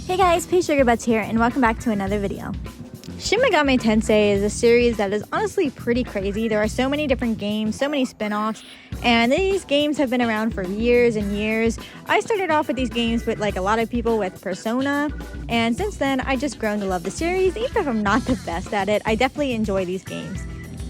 Hey guys, Paigesugarbutts here, and welcome back to another video. Shin Megami Tensei is a series that is honestly pretty crazy. There are so many different games, so many spin-offs, and these games have been around for years and years. I started off with these games with like a lot of people with Persona, and since then I just grown to love the series. Even if I'm not the best at it, I definitely enjoy these games.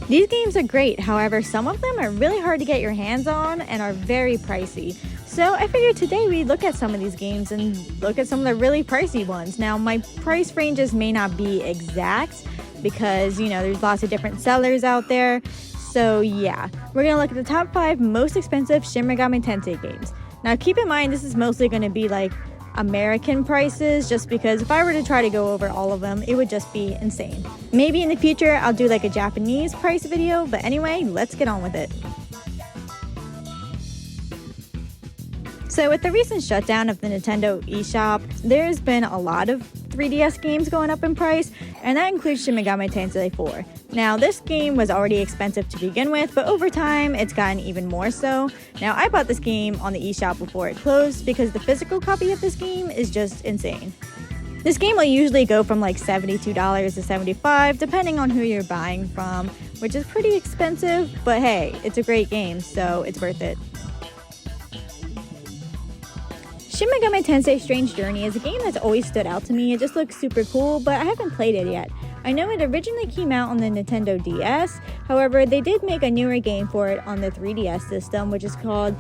These games are great, however, some of them are really hard to get your hands on and are very pricey. So I figured today we'd look at some of these games and look at some of the really pricey ones. Now, my price ranges may not be exact because, you know, there's lots of different sellers out there. So yeah, we're going to look at the top 5 most expensive Shin Megami Tensei games. Now, keep in mind, this is mostly going to be like American prices, just because if I were to try to go over all of them, it would just be insane. Maybe in the future I'll do like a Japanese price video, but anyway, let's get on with it. So with the recent shutdown of the Nintendo eShop, there's been a lot of 3DS games going up in price, and that includes Shin Megami Tensei 4. Now, this game was already expensive to begin with, but over time, it's gotten even more so. Now, I bought this game on the eShop before it closed because the physical copy of this game is just insane. This game will usually go from like $72 to $75, depending on who you're buying from, which is pretty expensive, but hey, it's a great game, so it's worth it. Shin Megami Tensei Strange Journey is a game that's always stood out to me. It just looks super cool, but I haven't played it yet. I know it originally came out on the Nintendo DS, however, they did make a newer game for it on the 3DS system, which is called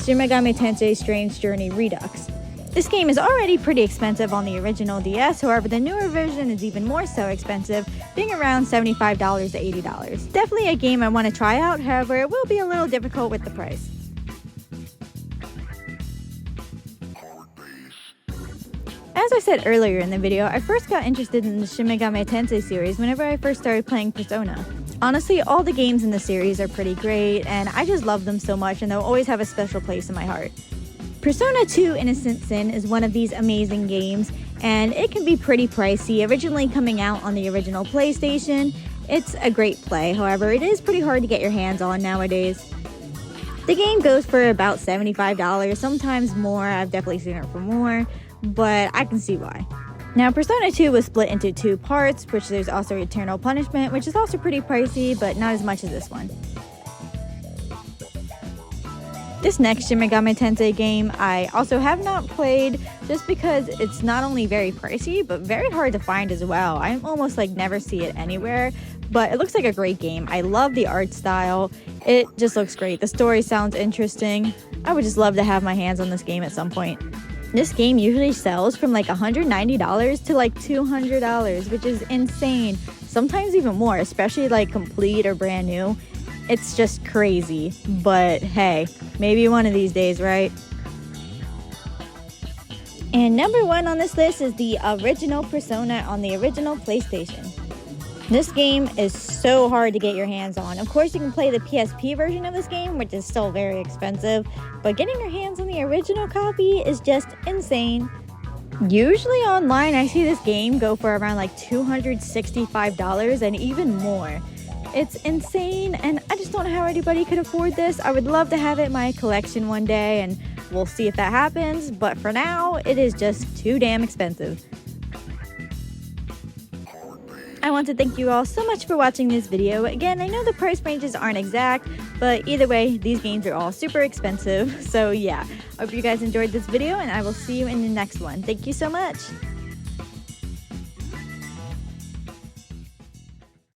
Shin Megami Tensei Strange Journey Redux. This game is already pretty expensive on the original DS, however, the newer version is even more so expensive, being around $75 to $80. Definitely a game I want to try out, however, it will be a little difficult with the price. As I said earlier in the video, I first got interested in the Shin Megami Tensei series whenever I first started playing Persona. Honestly, all the games in the series are pretty great, and I just love them so much, and they'll always have a special place in my heart. Persona 2 Innocent Sin is one of these amazing games, and it can be pretty pricey. Originally coming out on the original PlayStation, it's a great play, however, it is pretty hard to get your hands on nowadays. The game goes for about $75, sometimes more. I've definitely seen it for more, but I can see why. Now, Persona 2 was split into 2 parts, which there's also Eternal Punishment, which is also pretty pricey, but not as much as this one. This next Shin Megami Tensei game I also have not played, just because it's not only very pricey, but very hard to find as well. I almost like never see it anywhere, but it looks like a great game. I love the art style. It just looks great. The story sounds interesting. I would just love to have my hands on this game at some point. This game usually sells from like $190 to like $200, which is insane. Sometimes even more, especially like complete or brand new. It's just crazy, but hey, maybe one of these days, right? And number 1 on this list is the original Persona on the original PlayStation. This game is so hard to get your hands on. Of course, you can play the PSP version of this game, which is still very expensive, but getting your hands on the original copy is just insane. Usually online, I see this game go for around like $265 and even more. It's insane, and I just don't know how anybody could afford this. I would love to have it in my collection one day, and we'll see if that happens, but for now, it is just too damn expensive. I want to thank you all so much for watching this video. Again, I know the price ranges aren't exact, but either way, these games are all super expensive. So yeah, I hope you guys enjoyed this video, and I will see you in the next one. Thank you so much.